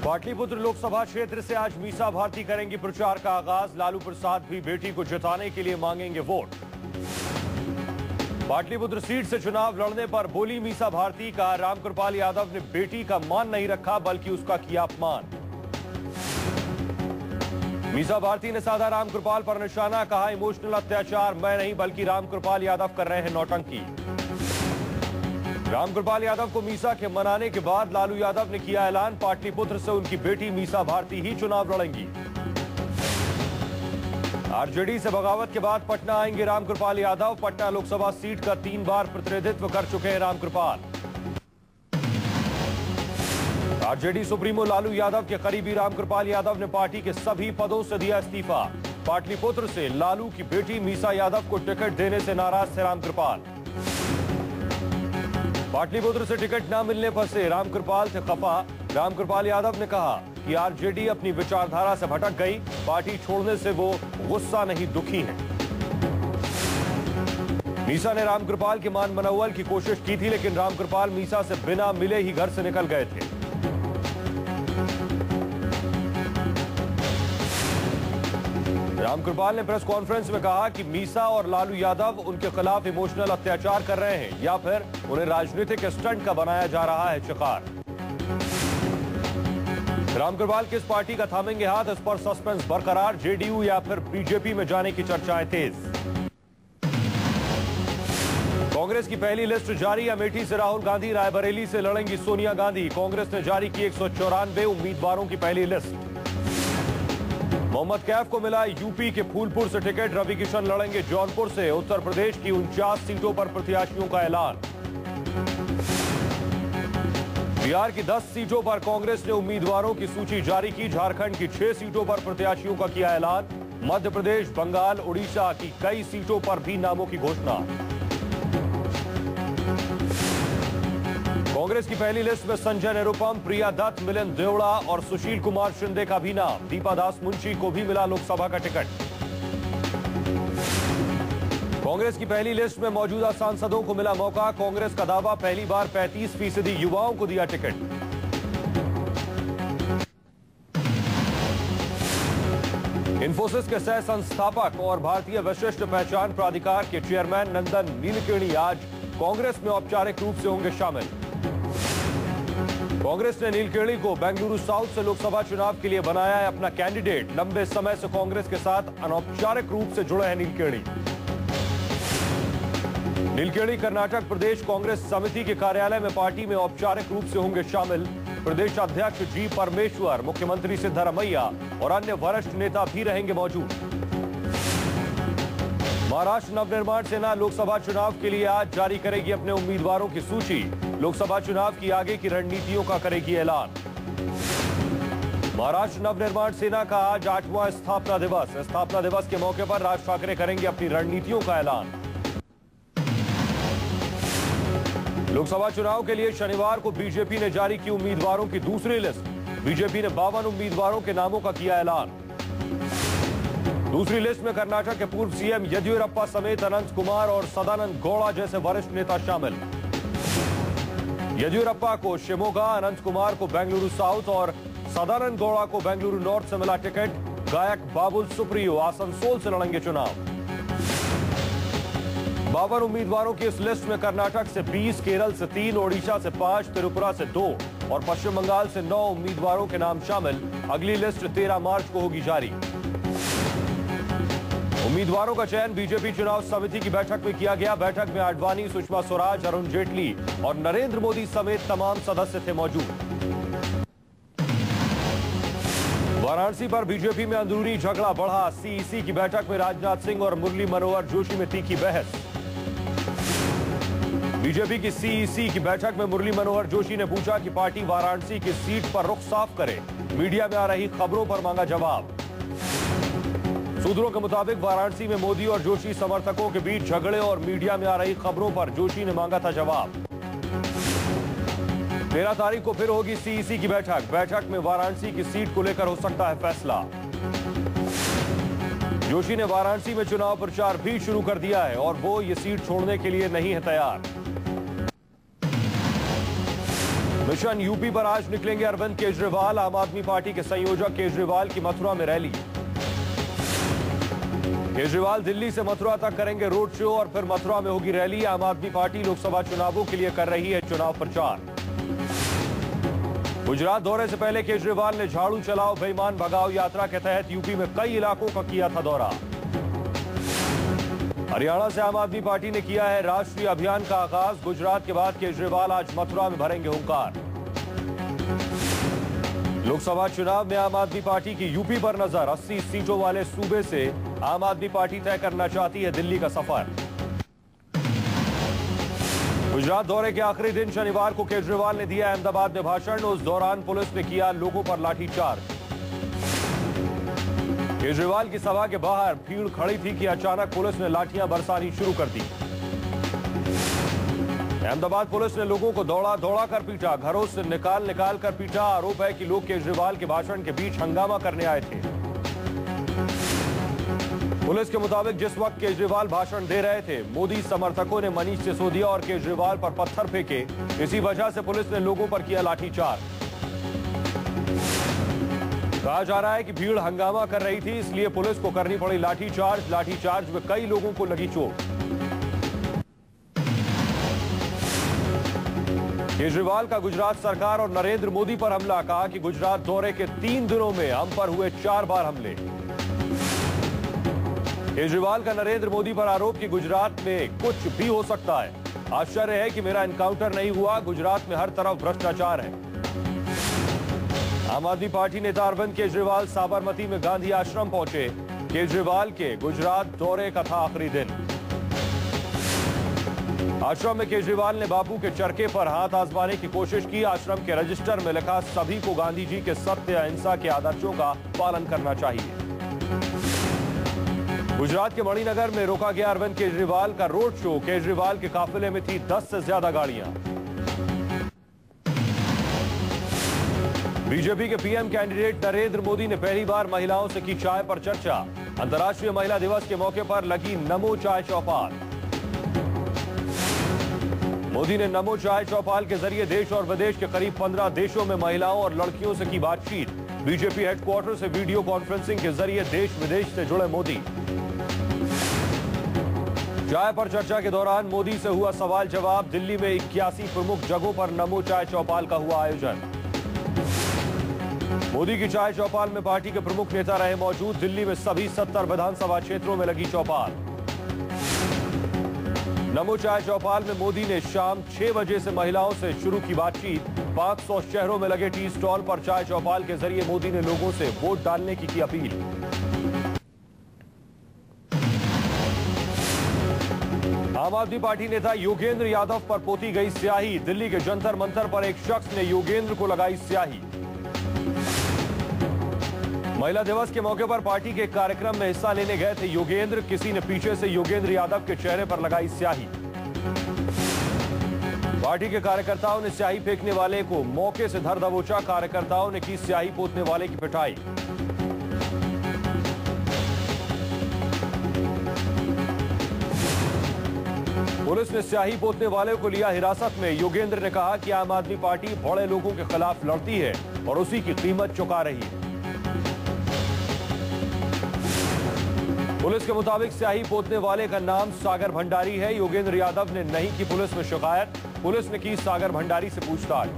पाटलिपुत्र लोकसभा क्षेत्र से आज मीसा भारती करेंगी प्रचार का आगाज। लालू प्रसाद भी बेटी को जिताने के लिए मांगेंगे वोट। पाटलिपुत्र सीट से चुनाव लड़ने पर बोली मीसा भारती का रामकृपाल यादव ने बेटी का मान नहीं रखा बल्कि उसका किया अपमान। मीसा भारती ने साधा रामकृपाल पर निशाना, कहा इमोशनल अत्याचार मैं नहीं बल्कि रामकृपाल यादव कर रहे हैं नौटंकी। रामकृपाल यादव को मीसा के मनाने के बाद लालू यादव ने किया ऐलान, पाटलिपुत्र से उनकी बेटी मीसा भारती ही चुनाव लड़ेंगी। आरजेडी से बगावत के बाद पटना आएंगे रामकृपाल यादव। पटना लोकसभा सीट का 3 बार प्रतिनिधित्व कर चुके हैं रामकृपाल। आरजेडी सुप्रीमो लालू यादव के करीबी रामकृपाल यादव ने पार्टी के सभी पदों से दिया इस्तीफा। पाटलिपुत्र से लालू की बेटी मीसा यादव को टिकट देने से नाराज थे रामकृपाल। पाटलिपुत्र से टिकट न मिलने पर से रामकृपाल थे खफा। रामकृपाल यादव ने कहा कि आरजेडी अपनी विचारधारा से भटक गई, पार्टी छोड़ने से वो गुस्सा नहीं दुखी हैं। मीसा ने रामकृपाल के मान मनौवल की कोशिश की थी, लेकिन रामकृपाल मीसा से बिना मिले ही घर से निकल गए थे। रामकृपाल ने प्रेस कॉन्फ्रेंस में कहा कि मीसा और लालू यादव उनके खिलाफ इमोशनल अत्याचार कर रहे हैं या फिर उन्हें राजनीतिक स्टंट का बनाया जा रहा है शिकार। रामकृपाल किस पार्टी का थामेंगे हाथ, इस पर सस्पेंस बरकरार। जेडीयू या फिर बीजेपी में जाने की चर्चाएं तेज। कांग्रेस की पहली लिस्ट जारी। अमेठी से राहुल गांधी, रायबरेली से लड़ेंगी सोनिया गांधी। कांग्रेस ने जारी की 194 उम्मीदवारों की पहली लिस्ट। मोहम्मद कैफ को मिला यूपी के फूलपुर से टिकट। रवि किशन लड़ेंगे जौनपुर से। उत्तर प्रदेश की 49 सीटों पर प्रत्याशियों का ऐलान। बिहार की 10 सीटों पर कांग्रेस ने उम्मीदवारों की सूची जारी की। झारखंड की 6 सीटों पर प्रत्याशियों का किया ऐलान। मध्य प्रदेश, बंगाल, उड़ीसा की कई सीटों पर भी नामों की घोषणा। कांग्रेस की पहली लिस्ट में संजय निरुपम, प्रिया दत्त, मिलिंद देवड़ा और सुशील कुमार शिंदे का भी नाम। दीपा दास मुंशी को भी मिला लोकसभा का टिकट। कांग्रेस की पहली लिस्ट में मौजूदा सांसदों को मिला मौका। कांग्रेस का दावा, पहली बार 35% युवाओं को दिया टिकट। इंफोसिस के सह संस्थापक और भारतीय विशिष्ट पहचान प्राधिकार के चेयरमैन नंदन नीलकेणी आज कांग्रेस में औपचारिक रूप से होंगे शामिल। कांग्रेस ने नीलकेणी को बेंगलुरु साउथ से लोकसभा चुनाव के लिए बनाया है अपना कैंडिडेट। लंबे समय से कांग्रेस के साथ अनौपचारिक रूप से जुड़े हैं नीलकेणी। नीलकेणी कर्नाटक प्रदेश कांग्रेस समिति के कार्यालय में पार्टी में औपचारिक रूप से होंगे शामिल। प्रदेश अध्यक्ष जी परमेश्वर, मुख्यमंत्री सिद्धरामैया और अन्य वरिष्ठ नेता भी रहेंगे मौजूद। महाराष्ट्र नवनिर्माण सेना लोकसभा चुनाव के लिए आज जारी करेगी अपने उम्मीदवारों की सूची। लोकसभा चुनाव की आगे की रणनीतियों का करेगी ऐलान। महाराष्ट्र नवनिर्माण सेना का आज 8वां स्थापना दिवस। स्थापना दिवस के मौके पर राज ठाकरे करेंगे अपनी रणनीतियों का ऐलान। लोकसभा चुनाव के लिए शनिवार को बीजेपी ने जारी की उम्मीदवारों की दूसरी लिस्ट। बीजेपी ने 52 उम्मीदवारों के नामों का किया ऐलान। दूसरी लिस्ट में कर्नाटक के पूर्व सीएम येदियुरप्पा समेत अनंत कुमार और सदानंद गौड़ा जैसे वरिष्ठ नेता शामिल। येदियुरप्पा को शिमोगा, अनंत कुमार को बेंगलुरु साउथ और सदानंद गौड़ा को बेंगलुरु नॉर्थ से मिला टिकट। गायक बाबुल सुप्रियो आसनसोल से लड़ेंगे चुनाव। 52 उम्मीदवारों की इस लिस्ट में कर्नाटक से 20, केरल से 3, ओडिशा से 5, त्रिपुरा से 2 और पश्चिम बंगाल से 9 उम्मीदवारों के नाम शामिल। अगली लिस्ट 13 मार्च को होगी जारी। उम्मीदवारों का चयन बीजेपी चुनाव समिति की बैठक में किया गया। बैठक में आडवाणी, सुषमा स्वराज, अरुण जेटली और नरेंद्र मोदी समेत तमाम सदस्य थे मौजूद। वाराणसी पर बीजेपी में अंदरूनी झगड़ा बढ़ा। सीईसी की बैठक में राजनाथ सिंह और मुरली मनोहर जोशी में तीखी बहस। बीजेपी की सीईसी की बैठक में मुरली मनोहर जोशी ने पूछा कि पार्टी वाराणसी की सीट पर रुख साफ करे। मीडिया में आ रही खबरों पर मांगा जवाब। सूत्रों के मुताबिक वाराणसी में मोदी और जोशी समर्थकों के बीच झगड़े और मीडिया में आ रही खबरों पर जोशी ने मांगा था जवाब। 13 तारीख को फिर होगी सीईसी की बैठक। बैठक में वाराणसी की सीट को लेकर हो सकता है फैसला। जोशी ने वाराणसी में चुनाव प्रचार भी शुरू कर दिया है और वो ये सीट छोड़ने के लिए नहीं है तैयार। मिशन यूपी पर आज निकलेंगे अरविंद केजरीवाल। आम आदमी पार्टी के संयोजक केजरीवाल की मथुरा में रैली। केजरीवाल दिल्ली से मथुरा तक करेंगे रोड शो और फिर मथुरा में होगी रैली। आम आदमी पार्टी लोकसभा चुनावों के लिए कर रही है चुनाव प्रचार। गुजरात दौरे से पहले केजरीवाल ने झाड़ू चलाओ बेईमान भगाओ यात्रा के तहत यूपी में कई इलाकों का किया था दौरा। हरियाणा से आम आदमी पार्टी ने किया है राष्ट्रीय अभियान का आगाज। गुजरात के बाद केजरीवाल आज मथुरा में भरेंगे हुंकार। लोकसभा चुनाव में आम आदमी पार्टी की यूपी पर नजर। 80 सीटों वाले सूबे से आम आदमी पार्टी तय करना चाहती है दिल्ली का सफर। गुजरात दौरे के आखिरी दिन शनिवार को केजरीवाल ने दिया अहमदाबाद में भाषण। उस दौरान पुलिस ने किया लोगों पर लाठीचार्ज। केजरीवाल की सभा के बाहर भीड़ खड़ी थी कि अचानक पुलिस ने लाठियां बरसानी शुरू कर दी। अहमदाबाद पुलिस ने लोगों को दौड़ा कर पीटा, घरों से निकाल कर पीटा। आरोप है कि लोग केजरीवाल के भाषण के बीच हंगामा करने आए थे। पुलिस के मुताबिक जिस वक्त केजरीवाल भाषण दे रहे थे, मोदी समर्थकों ने मनीष सिसोदिया और केजरीवाल पर पत्थर फेंके। इसी वजह से पुलिस ने लोगों पर किया लाठीचार्ज। कहा जा रहा है कि भीड़ हंगामा कर रही थी, इसलिए पुलिस को करनी पड़ी लाठीचार्ज। लाठीचार्ज में कई लोगों को लगी चोट। केजरीवाल का गुजरात सरकार और नरेंद्र मोदी पर हमला। कहा कि गुजरात दौरे के 3 दिनों में हम पर हुए 4 बार हमले। केजरीवाल का नरेंद्र मोदी पर आरोप कि गुजरात में कुछ भी हो सकता है। आश्चर्य है कि मेरा एनकाउंटर नहीं हुआ, गुजरात में हर तरफ भ्रष्टाचार है। आम आदमी पार्टी नेता अरविंद केजरीवाल साबरमती में गांधी आश्रम पहुंचे। केजरीवाल के गुजरात दौरे का था आखिरी दिन। आश्रम में केजरीवाल ने बापू के चरखे पर हाथ आजमाने की कोशिश की। आश्रम के रजिस्टर में लिखा सभी को गांधी जी के सत्य अहिंसा के आदर्शों का पालन करना चाहिए। गुजरात के मणिनगर में रोका गया अरविंद केजरीवाल का रोड शो। केजरीवाल के काफिले में थी 10 से ज्यादा गाड़ियां। बीजेपी के पीएम कैंडिडेट नरेंद्र मोदी ने पहली बार महिलाओं से की चाय पर चर्चा। अंतर्राष्ट्रीय महिला दिवस के मौके पर लगी नमो चाय चौपाल। मोदी ने नमो चाय चौपाल के जरिए देश और विदेश के करीब 15 देशों में महिलाओं और लड़कियों से की बातचीत। बीजेपी हेडक्वार्टर से वीडियो कॉन्फ्रेंसिंग के जरिए देश विदेश से जुड़े मोदी। चाय पर चर्चा के दौरान मोदी से हुआ सवाल जवाब। दिल्ली में 81 प्रमुख जगहों पर नमो चाय चौपाल का हुआ आयोजन। मोदी की चाय चौपाल में पार्टी के प्रमुख नेता रहे मौजूद। दिल्ली में सभी 70 विधानसभा क्षेत्रों में लगी चौपाल। नमो चाय चौपाल में मोदी ने शाम 6 बजे से महिलाओं से शुरू की बातचीत। 500 शहरों में लगे टी स्टॉल पर चाय चौपाल के जरिए मोदी ने लोगों से वोट डालने की अपील। आम आदमी पार्टी नेता योगेंद्र यादव पर पोती गई स्याही। दिल्ली के जंतर मंतर पर एक शख्स ने योगेंद्र को लगाई स्याही। महिला दिवस के मौके पर पार्टी के कार्यक्रम में हिस्सा लेने गए थे योगेंद्र। किसी ने पीछे से योगेंद्र यादव के चेहरे पर लगाई स्याही। पार्टी के कार्यकर्ताओं ने स्याही फेंकने वाले को मौके से धर दबोचा। कार्यकर्ताओं ने की स्याही पोतने वाले की पिटाई। पुलिस ने स्याही पोतने वाले को लिया हिरासत में। योगेंद्र ने कहा कि आम आदमी पार्टी बड़े लोगों के खिलाफ लड़ती है और उसी की कीमत चुका रही है। पुलिस के मुताबिक स्याही पोतने वाले का नाम सागर भंडारी है। योगेंद्र यादव ने नहीं की पुलिस में शिकायत। पुलिस ने की सागर भंडारी से पूछताछ।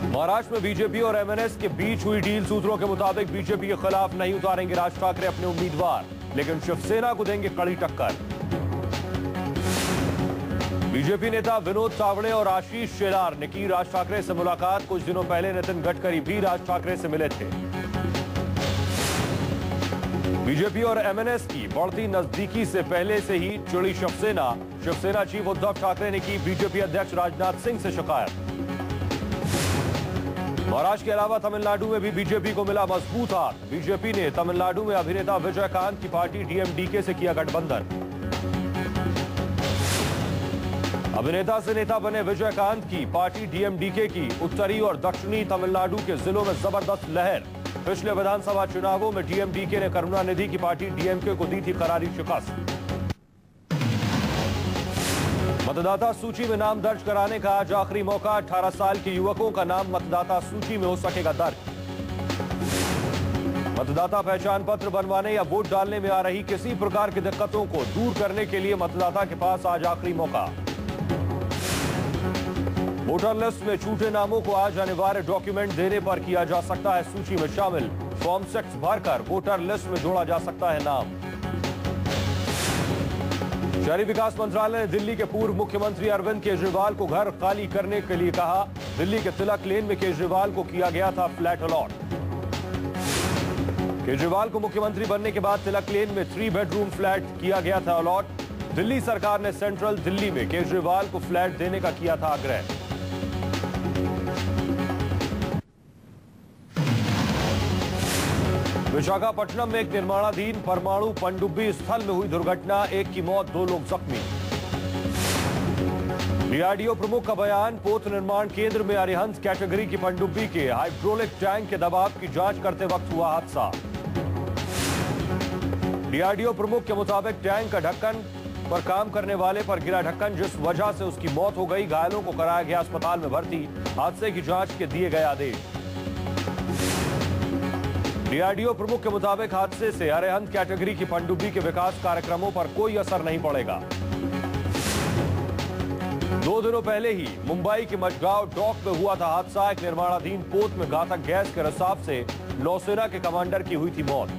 महाराष्ट्र में बीजेपी और एमएनएस के बीच हुई डील। सूत्रों के मुताबिक बीजेपी के खिलाफ नहीं उतारेंगे राज ठाकरे अपने उम्मीदवार, लेकिन शिवसेना को देंगे कड़ी टक्कर। बीजेपी नेता विनोद तावड़े और आशीष शेलार ने की राज ठाकरे से मुलाकात। कुछ दिनों पहले नितिन गडकरी भी राज ठाकरे से मिले थे। बीजेपी और एमएनएस की बढ़ती नजदीकी से पहले से ही चिड़ी शिवसेना। शिवसेना चीफ उद्धव ठाकरे ने की बीजेपी अध्यक्ष राजनाथ सिंह से शिकायत। महाराष्ट्र के अलावा तमिलनाडु में भी बीजेपी को मिला मजबूत हाथ। बीजेपी ने तमिलनाडु में अभिनेता विजयकांत की पार्टी डीएमडीके से किया गठबंधन। अभिनेता से नेता बने विजयकांत की पार्टी डीएमडीके की उत्तरी और दक्षिणी तमिलनाडु के जिलों में जबरदस्त लहर। पिछले विधानसभा चुनावों में डीएमडीके ने करुणानिधि की पार्टी डीएमके को दी थी करारी शिकस्त। मतदाता सूची में नाम दर्ज कराने का आज आखिरी मौका। 18 साल के युवकों का नाम मतदाता सूची में हो सकेगा दर्ज। मतदाता पहचान पत्र बनवाने या वोट डालने में आ रही किसी प्रकार की दिक्कतों को दूर करने के लिए मतदाता के पास आज आखिरी मौका। वोटर लिस्ट में छूटे नामों को आज अनिवार्य डॉक्यूमेंट देने पर किया जा सकता है सूची में शामिल। फॉर्म 6 भरकर वोटर लिस्ट में जोड़ा जा सकता है नाम। शहरी विकास मंत्रालय ने दिल्ली के पूर्व मुख्यमंत्री अरविंद केजरीवाल को घर खाली करने के लिए कहा। दिल्ली के तिलक लेन में केजरीवाल को किया गया था फ्लैट अलॉट। केजरीवाल को मुख्यमंत्री बनने के बाद तिलक लेन में 3 बेडरूम फ्लैट किया गया था अलॉट। दिल्ली सरकार ने सेंट्रल दिल्ली में केजरीवाल को फ्लैट देने का किया था आग्रह। विशाखापट्टनम में एक निर्माणाधीन परमाणु पनडुब्बी स्थल में हुई दुर्घटना, 1 की मौत 2 लोग जख्मी। डीआरडीओ प्रमुख का बयान, पोत निर्माण केंद्र में अरिहंत कैटेगरी की पनडुब्बी के हाइड्रोलिक टैंक के दबाव की जांच करते वक्त हुआ हादसा। डीआरडीओ प्रमुख के मुताबिक टैंक का ढक्कन पर काम करने वाले पर गिरा ढक्कन, जिस वजह से उसकी मौत हो गई। घायलों को कराया गया अस्पताल में भर्ती। हादसे की जांच के दिए गए आदेश। डीआरडीओ प्रमुख के मुताबिक हादसे से अरिहंत कैटेगरी की पनडुब्बी के विकास कार्यक्रमों पर कोई असर नहीं पड़ेगा। 2 दिनों पहले ही मुंबई के मडगांव डॉक में हुआ था हादसा। एक निर्माणाधीन पोत में घातक गैस के रिसाव से नौसेना के कमांडर की हुई थी मौत।